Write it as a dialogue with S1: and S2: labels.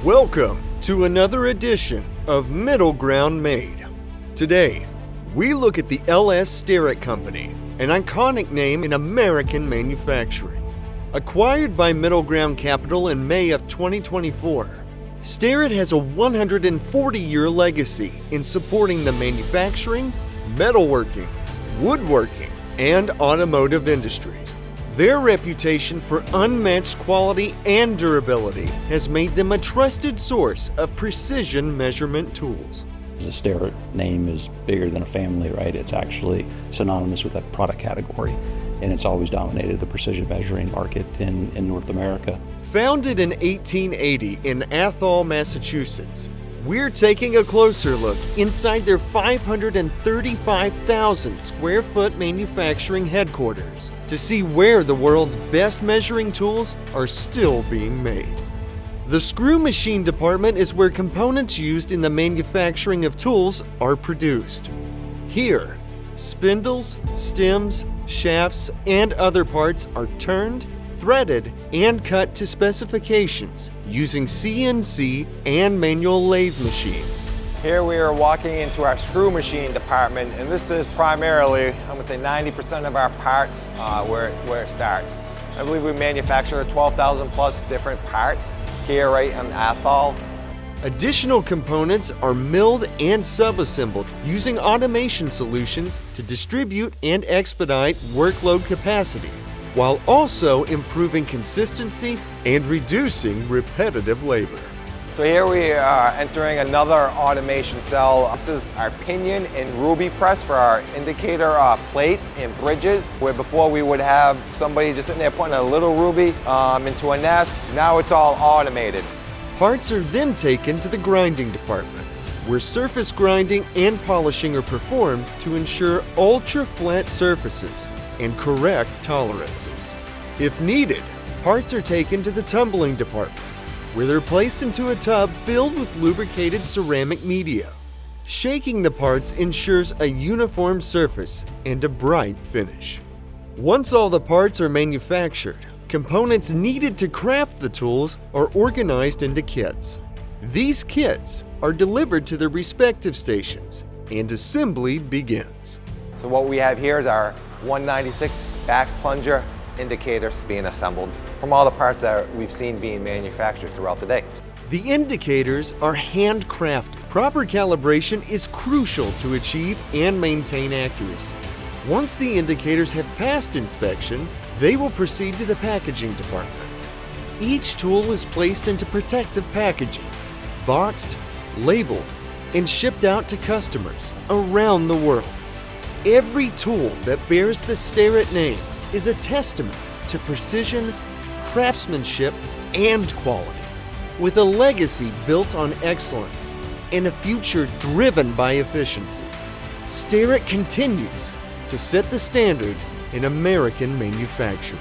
S1: Welcome to another edition of MiddleGround Made. Today, we look at the LS Starrett Company, an iconic name in American manufacturing. Acquired by MiddleGround Capital in May of 2024, Starrett has a 140-year legacy in supporting the manufacturing, metalworking, woodworking, and automotive industries. Their reputation for unmatched quality and durability has made them a trusted source of precision measurement tools.
S2: The Starrett name is bigger than a family, right? It's actually synonymous with that product category, and it's always dominated the precision measuring market in North America.
S1: Founded in 1880 in Athol, Massachusetts, we're taking a closer look inside their 535,000 square foot manufacturing headquarters to see where the world's best measuring tools are still being made. The screw machine department is where components used in the manufacturing of tools are produced. Here, spindles, stems, shafts, and other parts are turned, threaded, and cut to specifications using CNC and manual lathe machines.
S3: Here we are walking into our screw machine department, and this is primarily, I would say 90% of our parts where it starts. I believe we manufacture 12,000 plus different parts here right in Athol.
S1: Additional components are milled and sub-assembled using automation solutions to distribute and expedite workload capacity, while also improving consistency and reducing repetitive labor.
S3: So here we are entering another automation cell. This is our pinion and ruby press for our indicator plates and bridges, where before we would have somebody just sitting there putting a little ruby into a nest. Now it's all automated.
S1: Parts are then taken to the grinding department, where surface grinding and polishing are performed to ensure ultra-flat surfaces and correct tolerances. If needed, parts are taken to the tumbling department, where they're placed into a tub filled with lubricated ceramic media. Shaking the parts ensures a uniform surface and a bright finish. Once all the parts are manufactured, components needed to craft the tools are organized into kits. These kits are delivered to their respective stations, and assembly begins.
S3: So what we have here is our 196 back plunger indicators being assembled from all the parts that we've seen being manufactured throughout the day.
S1: The indicators are handcrafted. Proper calibration is crucial to achieve and maintain accuracy. Once the indicators have passed inspection, they will proceed to the packaging department. Each tool is placed into protective packaging, boxed, labeled, and shipped out to customers around the world. Every tool that bears the Starrett name is a testament to precision, craftsmanship, and quality. With a legacy built on excellence and a future driven by efficiency, Starrett continues to set the standard in American manufacturing.